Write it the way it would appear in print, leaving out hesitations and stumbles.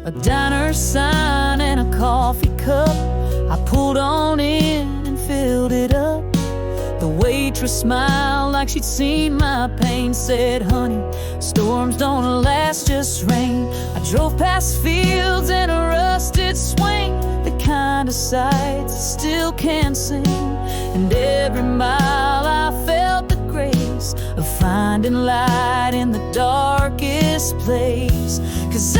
a diner sign, and a coffee cup. I pulled on in and filled it up. The waitress smiled like she'd seen my pain, said, "Honey, storms don't last, just rain." I drove past fields and a rusted swing, the kind of sights I still can't sing. And every mile I felt the grace of finding light in the darkest place. 'Cause